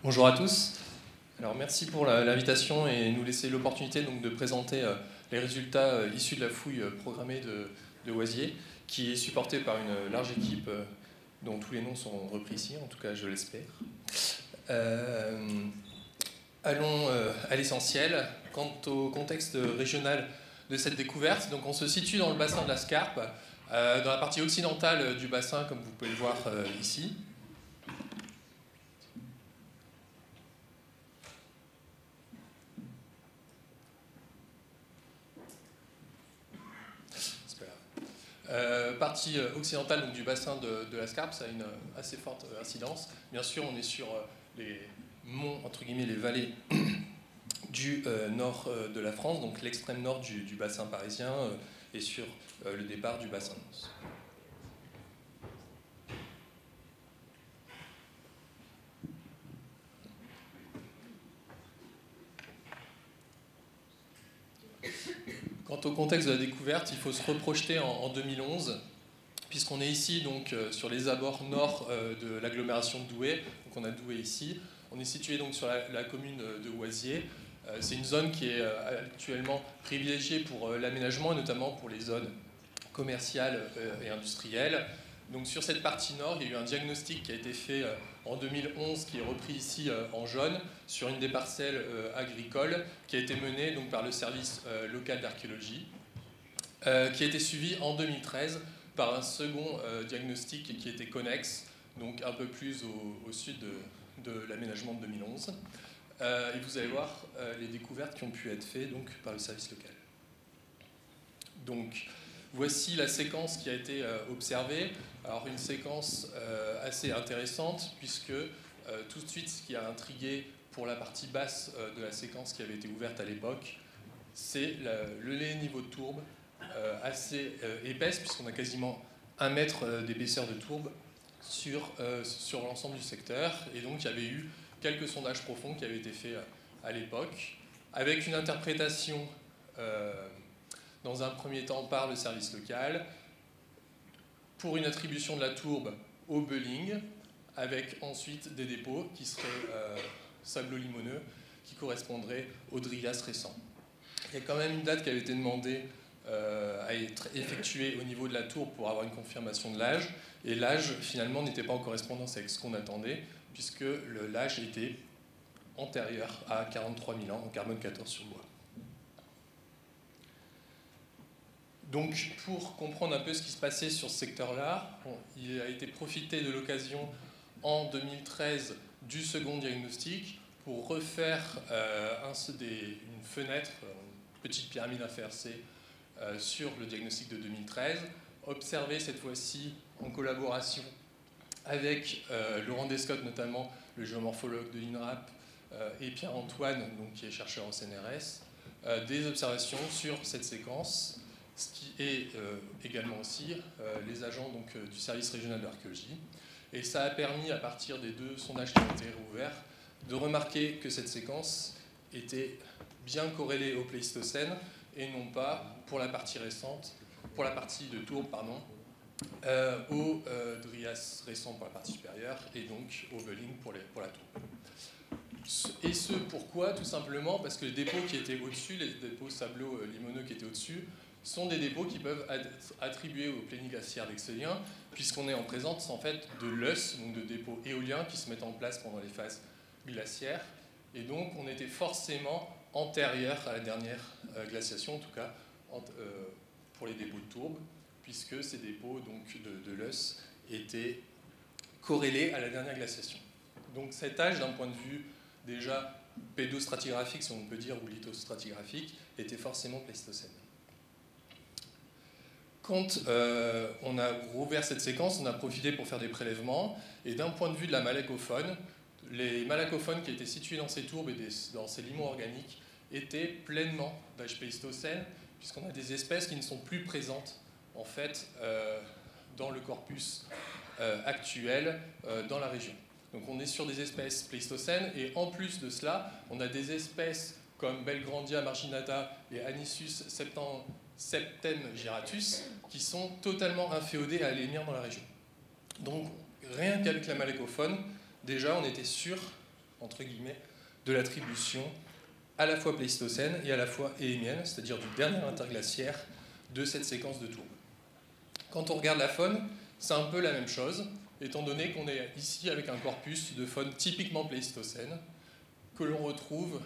Bonjour à tous. Alors merci pour l'invitation et nous laisser l'opportunité donc de présenter les résultats issus de la fouille programmée de Oisier, qui est supportée par une large équipe dont tous les noms sont repris ici, en tout cas je l'espère. Allons à l'essentiel. Quant au contexte régional de cette découverte, donc on se situe dans le bassin de la Scarpe, dans la partie occidentale du bassin, comme vous pouvez le voir ici. Partie occidentale donc, du bassin de la Scarpe, ça a une assez forte incidence. Bien sûr, on est sur les monts, entre guillemets, les vallées du nord de la France, donc l'extrême nord du bassin parisien et sur le départ du bassin de Mons. Quant au contexte de la découverte, il faut se reprojeter en 2011, puisqu'on est ici donc sur les abords nord de l'agglomération de Douai. Donc on a Douai ici. On est situé donc sur la commune de Oisier. C'est une zone qui est actuellement privilégiée pour l'aménagement et notamment pour les zones commerciales et industrielles. Donc sur cette partie nord, il y a eu un diagnostic qui a été fait en 2011, qui est repris ici en jaune, sur une des parcelles agricoles, qui a été menée donc, par le service local d'archéologie, qui a été suivi en 2013 par un second diagnostic qui était connexe, donc un peu plus au sud de l'aménagement de 2011. Et vous allez voir les découvertes qui ont pu être faites donc, par le service local. Donc, voici la séquence qui a été observée. Alors, une séquence assez intéressante, puisque tout de suite, ce qui a intrigué pour la partie basse de la séquence qui avait été ouverte à l'époque, c'est le niveau de tourbe assez épaisse, puisqu'on a quasiment 1 mètre d'épaisseur de tourbe sur l'ensemble du secteur. Et donc, il y avait eu quelques sondages profonds qui avaient été faits à l'époque, avec une interprétation dans un premier temps par le service local, pour une attribution de la tourbe au Belling, avec ensuite des dépôts qui seraient sablo-limoneux, qui correspondraient au Drias récent. Il y a quand même une date qui avait été demandée à être effectuée au niveau de la tourbe pour avoir une confirmation de l'âge, et l'âge finalement n'était pas en correspondance avec ce qu'on attendait, puisque l'âge était antérieur à 43 000 ans en carbone 14 sur bois. Donc, pour comprendre un peu ce qui se passait sur ce secteur-là, il a été profité de l'occasion en 2013 du second diagnostic pour refaire une fenêtre, une petite pyramide inversée sur le diagnostic de 2013, observer cette fois-ci en collaboration avec Laurent Descott, notamment le géomorphologue de l'INRAP, et Pierre-Antoine, qui est chercheur au CNRS, des observations sur cette séquence, ce qui est également aussi les agents du service régional d'archéologie. Et ça a permis, à partir des 2 sondages qui ont été réouverts, de remarquer que cette séquence était bien corrélée au Pléistocène et non pas, pour la partie récente, pour la partie de tourbe, pardon, au Drias récent pour la partie supérieure et donc au Belling pour la tourbe. Et ce, pourquoi? Tout simplement parce que les dépôts qui étaient au-dessus, les dépôts sablo-limoneux qui étaient au-dessus, sont des dépôts qui peuvent être attribués au plénie glaciaire vexélien, puisqu'on est en présence en fait de l'œuf, donc de dépôts éoliens qui se mettent en place pendant les phases glaciaires, et donc on était forcément antérieur à la dernière glaciation, en tout cas pour les dépôts de tourbe, puisque ces dépôts de l'œuf étaient corrélés à la dernière glaciation. Donc cet âge, d'un point de vue déjà pédostratigraphique, si on peut dire, ou lithostratigraphique, était forcément pléistocène. Quand on a rouvert cette séquence, on a profité pour faire des prélèvements, et d'un point de vue de la malacofaune, les malacophones qui étaient situés dans ces tourbes et dans ces limons organiques étaient pleinement d'âge pléistocène, puisqu'on a des espèces qui ne sont plus présentes en fait dans le corpus actuel dans la région. Donc on est sur des espèces pléistocènes, et en plus de cela, on a des espèces comme Belgrandia marginata et Anissus septemgiratus qui sont totalement inféodés à l'émir dans la région. Donc rien qu'avec la malécofaune, déjà on était sûr entre guillemets, de l'attribution à la fois pléistocène et à la fois éémienne, c'est-à-dire du dernier interglaciaire de cette séquence de tourbes. Quand on regarde la faune, c'est un peu la même chose, étant donné qu'on est ici avec un corpus de faune typiquement pléistocène, que l'on retrouve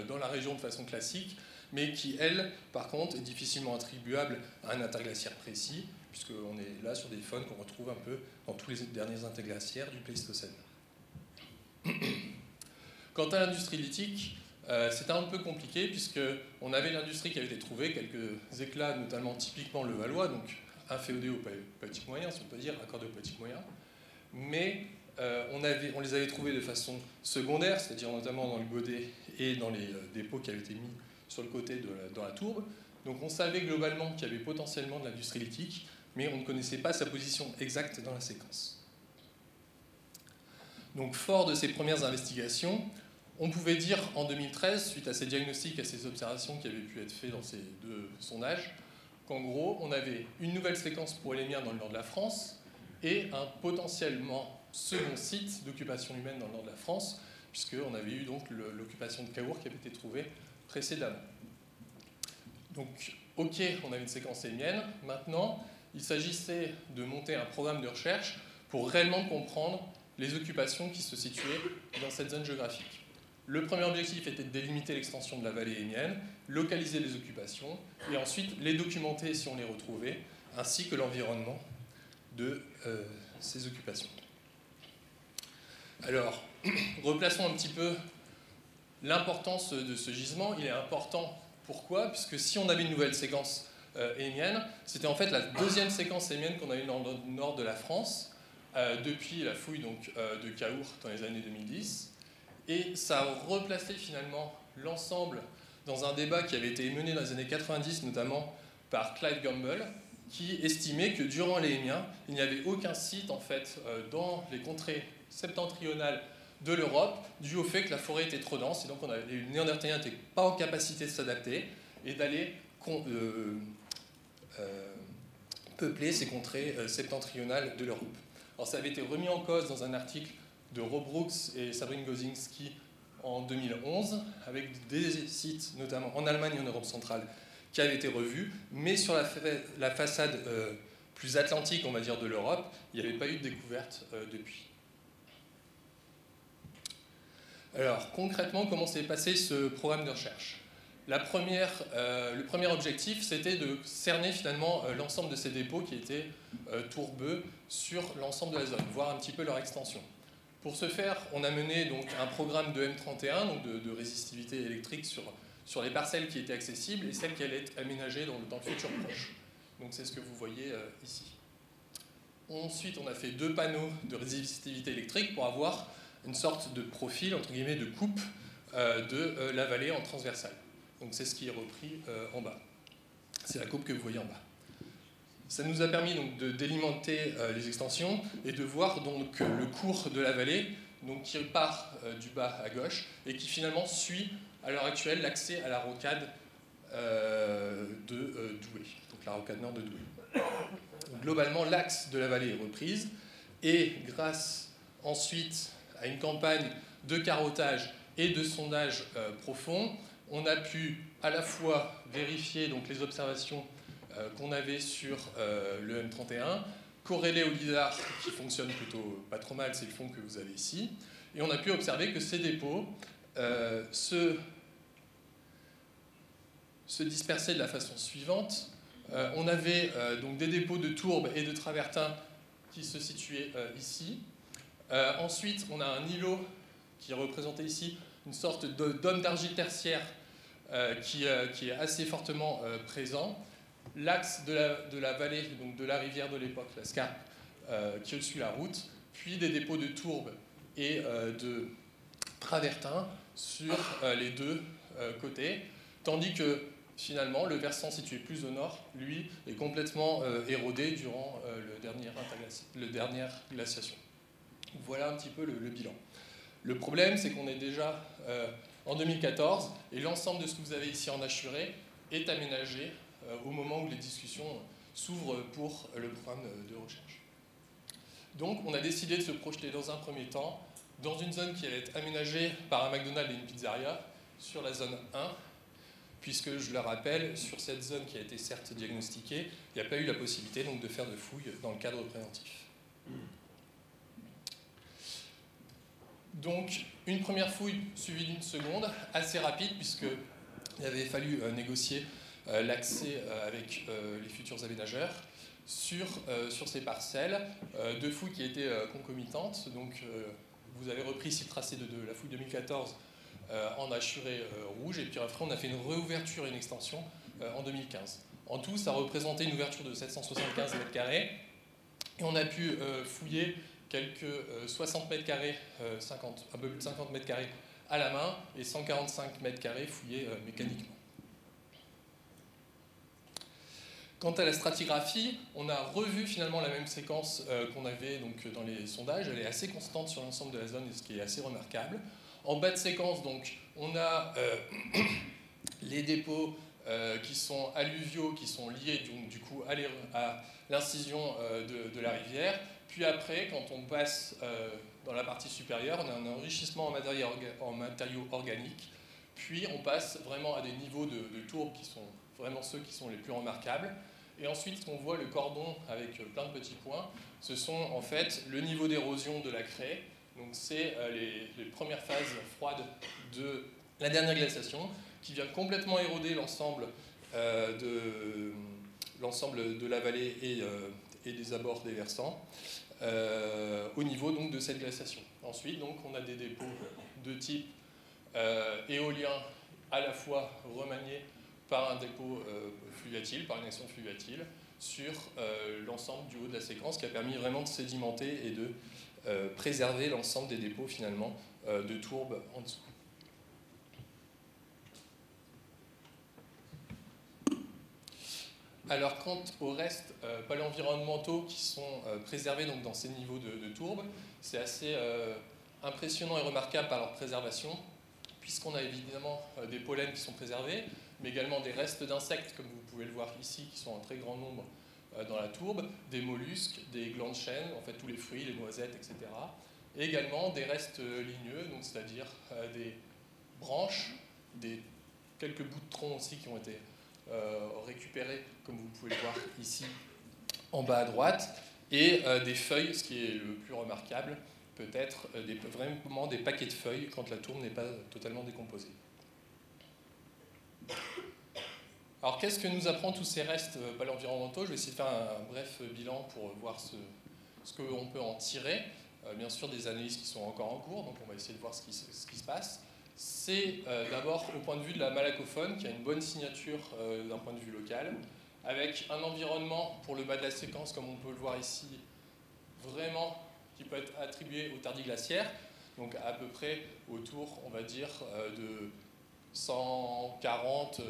dans la région de façon classique, mais qui, elle, par contre, est difficilement attribuable à un interglaciaire précis, puisqu'on est là sur des faunes qu'on retrouve un peu dans tous les derniers interglaciaires du Pléistocène. Quant à l'industrie lithique, c'était un peu compliqué, puisqu'on avait l'industrie qui avait été trouvée, quelques éclats, notamment typiquement le Valois, donc inféodé au paléolithique moyen, si on peut dire, accordé au paléolithique moyen, mais on les avait trouvés de façon secondaire, c'est-à-dire notamment dans le godet et dans les dépôts qui avaient été mis sur le côté dans la tourbe. Donc on savait globalement qu'il y avait potentiellement de l'industrie lithique, mais on ne connaissait pas sa position exacte dans la séquence. Donc fort de ces premières investigations, on pouvait dire en 2013, suite à ces diagnostics, à ces observations qui avaient pu être faites dans ces deux sondages, qu'en gros, on avait une nouvelle séquence pour Élémien dans le nord de la France et un potentiellement second site d'occupation humaine dans le nord de la France, puisqu'on avait eu donc l'occupation de Caour qui avait été trouvée précédemment. Donc, ok, on avait une séquence élémienne. Maintenant, il s'agissait de monter un programme de recherche pour réellement comprendre les occupations qui se situaient dans cette zone géographique. Le premier objectif était de délimiter l'extension de la vallée élémienne, localiser les occupations, et ensuite les documenter si on les retrouvait, ainsi que l'environnement de ces occupations. Alors, replaçons un petit peu l'importance de ce gisement. Il est important, pourquoi? Puisque si on avait une nouvelle séquence élémienne, c'était en fait la deuxième séquence élémienne qu'on a eue dans le nord de la France, depuis la fouille donc, de Caour dans les années 2010. Et ça a replacé finalement l'ensemble dans un débat qui avait été mené dans les années 90, notamment par Clive Gamble, qui estimait que durant l'Élémien, il n'y avait aucun site en fait, dans les contrées septentrionales de l'Europe, dû au fait que la forêt était trop dense, et donc les Néandertaliens n'étaient pas en capacité de s'adapter et d'aller peupler ces contrées septentrionales de l'Europe. Alors ça avait été remis en cause dans un article de Rob Brooks et Sabrine Gozinski en 2011, avec des sites, notamment en Allemagne et en Europe centrale, qui avaient été revus, mais sur la façade plus atlantique, on va dire, de l'Europe, il n'y avait pas eu de découverte depuis. Alors, concrètement, comment s'est passé ce programme de recherche? Le premier objectif, c'était de cerner finalement l'ensemble de ces dépôts qui étaient tourbeux sur l'ensemble de la zone, voir un petit peu leur extension. Pour ce faire, on a mené donc un programme de M31, donc de résistivité électrique sur les parcelles qui étaient accessibles et celles qui allaient être aménagées dans le futur proche. Donc c'est ce que vous voyez ici. Ensuite, on a fait 2 panneaux de résistivité électrique pour avoir une sorte de profil, entre guillemets, de coupe de la vallée en transversale. Donc c'est ce qui est repris en bas. C'est la coupe que vous voyez en bas. Ça nous a permis donc de délimenter les extensions et de voir donc le cours de la vallée donc, qui part du bas à gauche et qui finalement suit à l'heure actuelle l'accès à la rocade de Douai, donc la rocade nord de Douai. Donc, globalement, l'axe de la vallée est reprise et grâce ensuite à une campagne de carottage et de sondage profond, on a pu à la fois vérifier donc, les observations qu'on avait sur le M31, corrélé au LIDAR qui fonctionne plutôt pas trop mal, c'est le fond que vous avez ici, et on a pu observer que ces dépôts se dispersaient de la façon suivante. On avait donc des dépôts de tourbes et de travertins qui se situaient ici. Ensuite, on a un îlot qui est représenté ici, une sorte d'homme d'argile tertiaire qui est assez fortement présent. L'axe de la vallée, donc de la rivière de l'époque, la Scarpe, qui suit la route, puis des dépôts de tourbes et de travertins sur les deux côtés, tandis que finalement le versant situé plus au nord, lui, est complètement érodé durant la dernière glaciation. Voilà un petit peu le bilan. Le problème, c'est qu'on est déjà en 2014 et l'ensemble de ce que vous avez ici en Achuré est aménagé au moment où les discussions s'ouvrent pour le programme de recherche. Donc on a décidé de se projeter dans un premier temps dans une zone qui allait être aménagée par un McDonald's et une pizzeria, sur la zone 1, puisque, je le rappelle, sur cette zone qui a été certes diagnostiquée, il n'y a pas eu la possibilité donc, de faire de fouilles dans le cadre préventif. Donc, une première fouille suivie d'une seconde, assez rapide, puisqu'il avait fallu négocier l'accès avec les futurs aménageurs sur ces parcelles, deux fouilles qui étaient concomitantes. Donc, vous avez repris ici le tracé de la fouille 2014 en hachuré rouge, et puis après on a fait une réouverture et une extension en 2015. En tout, ça représentait une ouverture de 775 mètres carrés, et on a pu fouiller quelques 60 mètres carrés, un peu plus de 50 mètres carrés à la main, et 145 mètres carrés fouillés mécaniquement. Quant à la stratigraphie, on a revu finalement la même séquence qu'on avait donc, dans les sondages. Elle est assez constante sur l'ensemble de la zone, ce qui est assez remarquable. En bas de séquence, donc, on a les dépôts qui sont alluviaux, qui sont liés donc, du coup, à l'incision de la rivière. Puis après, quand on passe dans la partie supérieure, on a un enrichissement en matériaux organiques. Puis on passe vraiment à des niveaux de tourbes qui sont vraiment ceux qui sont les plus remarquables. Et ensuite, on voit le cordon avec plein de petits points. Ce sont en fait le niveau d'érosion de la craie. Donc c'est les premières phases froides de la dernière glaciation qui vient complètement éroder l'ensemble de la vallée et des abords des versants au niveau donc, de cette glaciation. Ensuite, donc, on a des dépôts de type éolien à la fois remaniés par un dépôt fluviatile, par une action fluviatile, sur l'ensemble du haut de la séquence, qui a permis vraiment de sédimenter et de préserver l'ensemble des dépôts finalement de tourbes en dessous. Alors quant aux restes paléoenvironnementaux qui sont préservés donc, dans ces niveaux de tourbes, c'est assez impressionnant et remarquable par leur préservation, puisqu'on a évidemment des pollens qui sont préservés, mais également des restes d'insectes, comme vous pouvez le voir ici, qui sont en très grand nombre dans la tourbe, des mollusques, des glands de chêne, en fait tous les fruits, les noisettes, etc. Et également des restes ligneux, donc c'est-à-dire des branches, quelques bouts de tronc aussi qui ont été récupérés, comme vous pouvez le voir ici en bas à droite, et des feuilles, ce qui est le plus remarquable, peut-être vraiment des paquets de feuilles quand la tourbe n'est pas totalement décomposée. Alors qu'est-ce que nous apprend tous ces restes paléoenvironnementaux? Je vais essayer de faire un bref bilan pour voir ce qu'on peut en tirer. Bien sûr, des analyses qui sont encore en cours, donc on va essayer de voir ce qui se passe. C'est d'abord au point de vue de la malacophone, qui a une bonne signature d'un point de vue local, avec un environnement pour le bas de la séquence, comme on peut le voir ici, vraiment qui peut être attribué aux tardiglaciaires, donc à peu près autour, on va dire, de 140,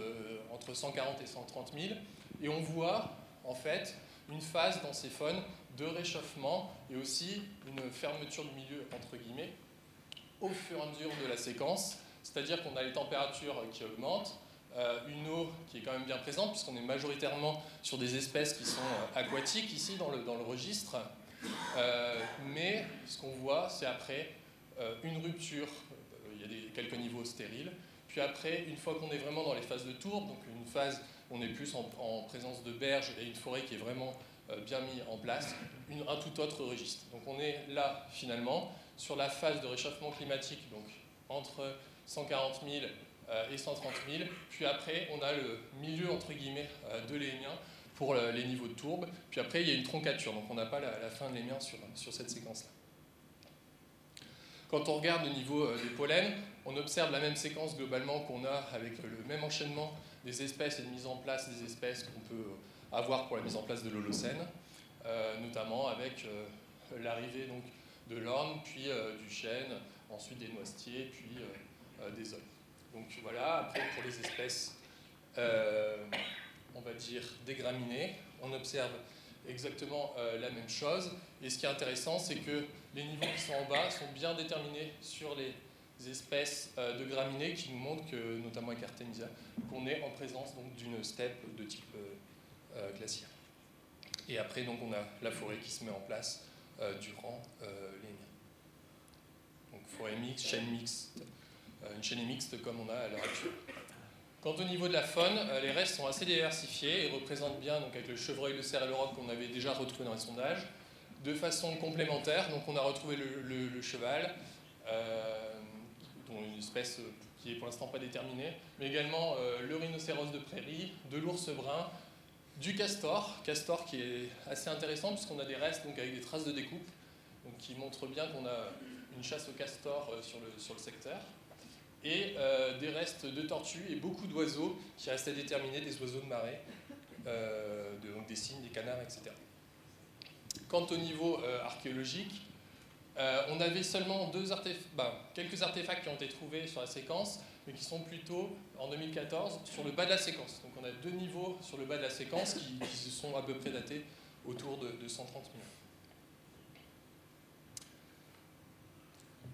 entre 140 et 130 000. Et on voit, en fait, une phase dans ces faunes de réchauffement et aussi une fermeture du milieu, entre guillemets, au fur et à mesure de la séquence. C'est-à-dire qu'on a les températures qui augmentent, une eau qui est quand même bien présente, puisqu'on est majoritairement sur des espèces qui sont aquatiques, ici, dans le registre. Mais ce qu'on voit, c'est après une rupture, il y a quelques niveaux stériles, puis après, une fois qu'on est vraiment dans les phases de tourbe, donc une phase où on est plus en présence de berges et une forêt qui est vraiment bien mise en place, un tout autre registre. Donc on est là, finalement, sur la phase de réchauffement climatique, donc entre 140 000 et 130 000, puis après, on a le milieu, entre guillemets, de l'émien, pour les niveaux de tourbe, puis après il y a une troncature, donc on n'a pas la fin de l'émien sur cette séquence-là. Quand on regarde le niveau des pollens, on observe la même séquence globalement qu'on a avec le même enchaînement des espèces et de mise en place des espèces qu'on peut avoir pour la mise en place de l'Holocène, notamment avec l'arrivée donc, de l'orne, puis du chêne, ensuite des noisetiers, puis des aulnes. Donc voilà, après pour les espèces on va dire des graminées, on observe exactement la même chose. Et ce qui est intéressant, c'est que les niveaux qui sont en bas sont bien déterminés sur les espèces de graminées qui nous montrent que, notamment avec Artemisia, qu'on est en présence d'une steppe de type glaciaire. Et après, donc, on a la forêt qui se met en place durant l'émien. donc forêt mixte, chêne mixte, une chênaie mixte comme on a à l'heure actuelle. Quant au niveau de la faune, les restes sont assez diversifiés et représentent bien, donc avec le chevreuil, le cerf et le roc qu'on avait déjà retrouvé dans les sondages, de façon complémentaire. Donc on a retrouvé le cheval, dont une espèce qui est pour l'instant pas déterminée, mais également le rhinocéros de prairie, de l'ours brun, du castor qui est assez intéressant puisqu'on a des restes donc, avec des traces de découpe, donc, qui montrent bien qu'on a une chasse au castor sur le secteur, et des restes de tortues et beaucoup d'oiseaux qui restent à déterminer, des oiseaux de marée, donc des cygnes, des canards, etc. Quant au niveau archéologique, on avait seulement quelques artefacts qui ont été trouvés sur la séquence, mais qui sont plutôt, en 2014, sur le bas de la séquence. Donc on a 2 niveaux sur le bas de la séquence qui sont à peu près datés autour de 130 000.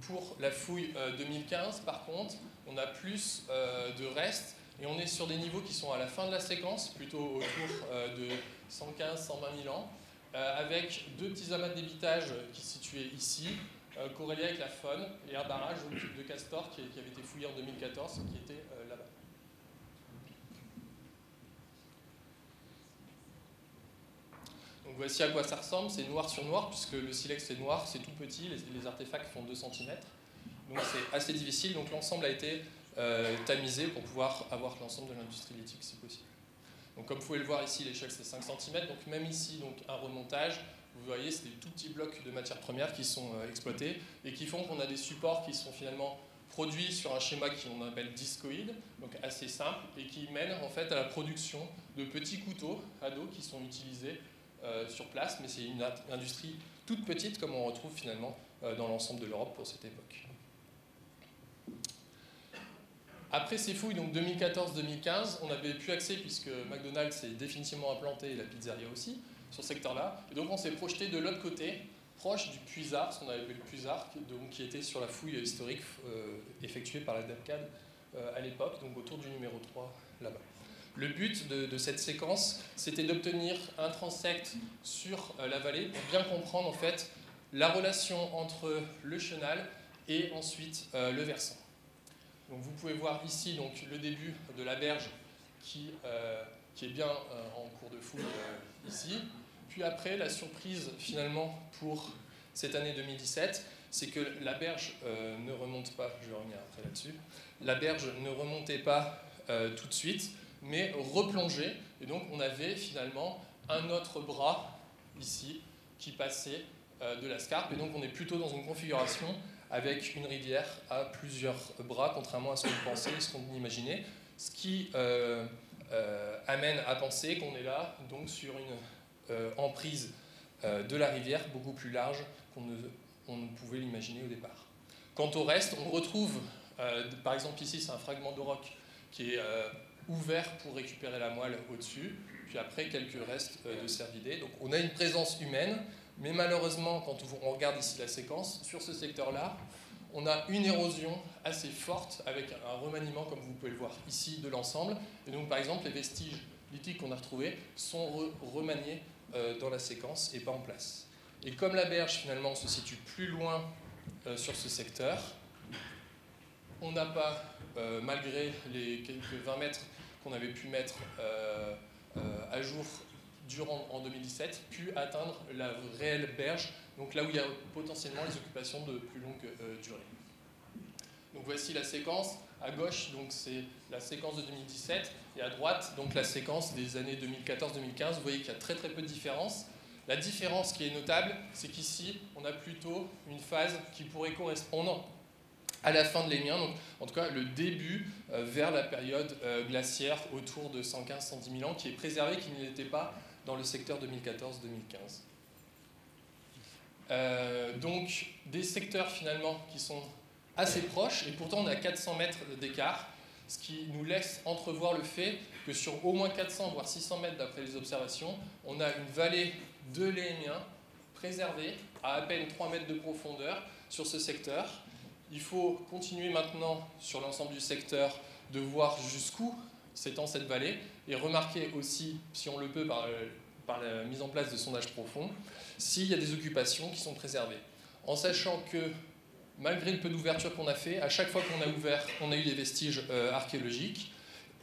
Pour la fouille 2015, par contre, on a plus de restes, et on est sur des niveaux qui sont à la fin de la séquence, plutôt autour de 115 120 000 ans, avec 2 petits amas d'ébitage qui sont situés ici, corrélés avec la faune, et un barrage de castor qui avait été fouillé en 2014, qui était là-bas. Donc voici à quoi ça ressemble, c'est noir sur noir, puisque le silex est noir, c'est tout petit, les artefacts font 2 cm, donc c'est assez difficile, donc l'ensemble a été tamisé pour pouvoir avoir l'ensemble de l'industrie lithique si possible. Donc comme vous pouvez le voir ici, l'échelle c'est 5 cm, donc même ici, donc, un remontage, vous voyez, c'est des tout petits blocs de matières premières qui sont exploités et qui font qu'on a des supports qui sont finalement produits sur un schéma qu'on appelle discoïde, donc assez simple, et qui mène en fait à la production de petits couteaux à dos qui sont utilisés sur place, mais c'est une industrie toute petite comme on retrouve finalement dans l'ensemble de l'Europe pour cette époque. Après ces fouilles, donc 2014-2015, on avait plus accès puisque McDonald's s'est définitivement implanté et la pizzeria aussi sur ce secteur-là. Et donc on s'est projeté de l'autre côté, proche du puisard, ce qu'on avait appelé le puisard, qui était sur la fouille historique effectuée par la DAPCAD à l'époque, donc autour du numéro 3 là-bas. Le but de cette séquence, c'était d'obtenir un transect sur la vallée pour bien comprendre en fait la relation entre le chenal et ensuite le versant. Donc vous pouvez voir ici donc, le début de la berge qui est bien en cours de fouille ici. Puis après, la surprise finalement pour cette année 2017, c'est que la berge ne remonte pas, je vais revenir après là-dessus, la berge ne remontait pas tout de suite, mais replongeait. Et donc on avait finalement un autre bras ici qui passait de la scarpe. Et donc on est plutôt dans une configuration avec une rivière à plusieurs bras, contrairement à ce qu'on pensait, ce qu'on imaginait, ce qui amène à penser qu'on est là donc sur une emprise de la rivière beaucoup plus large qu'on ne pouvait l'imaginer au départ. Quant au reste, on retrouve, par exemple ici c'est un fragment de roc qui est ouvert pour récupérer la moelle au-dessus, puis après quelques restes de cervidés. Donc on a une présence humaine, mais malheureusement, quand on regarde ici la séquence, sur ce secteur-là, on a une érosion assez forte avec un remaniement, comme vous pouvez le voir ici, de l'ensemble. Et donc, par exemple, les vestiges lithiques qu'on a retrouvés sont remaniés dans la séquence et pas en place. Et comme la berge, finalement, se situe plus loin sur ce secteur, on n'a pas, malgré les quelques 20 mètres qu'on avait pu mettre à jour en 2017, pu atteindre la réelle berge, donc là où il y a potentiellement les occupations de plus longue durée. Donc voici la séquence. À gauche, donc c'est la séquence de 2017, et à droite, donc la séquence des années 2014-2015. Vous voyez qu'il y a très très peu de différence. La différence qui est notable, c'est qu'ici, on a plutôt une phase qui pourrait correspondre à la fin de l'Émien, donc en tout cas le début vers la période glaciaire autour de 115-110 000 ans, qui est préservée, qui n'était pas dans le secteur 2014-2015. Donc des secteurs finalement qui sont assez proches, et pourtant on a 400 mètres d'écart, ce qui nous laisse entrevoir le fait que sur au moins 400 voire 600 mètres d'après les observations, on a une vallée de l'Émien préservée à peine 3 mètres de profondeur sur ce secteur. Il faut continuer maintenant sur l'ensemble du secteur de voir jusqu'où s'étend cette vallée et remarquer aussi, si on le peut par la mise en place de sondages profonds, s'il y a des occupations qui sont préservées. En sachant que malgré le peu d'ouverture qu'on a fait, à chaque fois qu'on a ouvert, on a eu des vestiges archéologiques,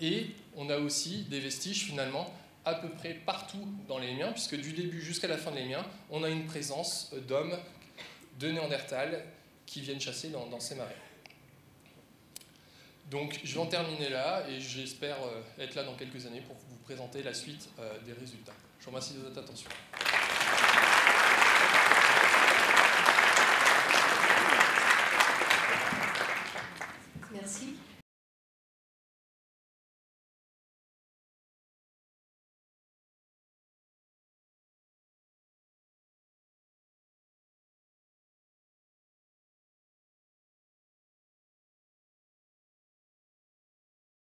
et on a aussi des vestiges finalement à peu près partout dans les Liémiens, puisque du début jusqu'à la fin des Liémiens, on a une présence d'hommes de Néandertal qui viennent chasser dans ces marais. Donc je vais en terminer là, et j'espère être là dans quelques années pour vous présenter la suite des résultats. Je vous remercie de votre attention.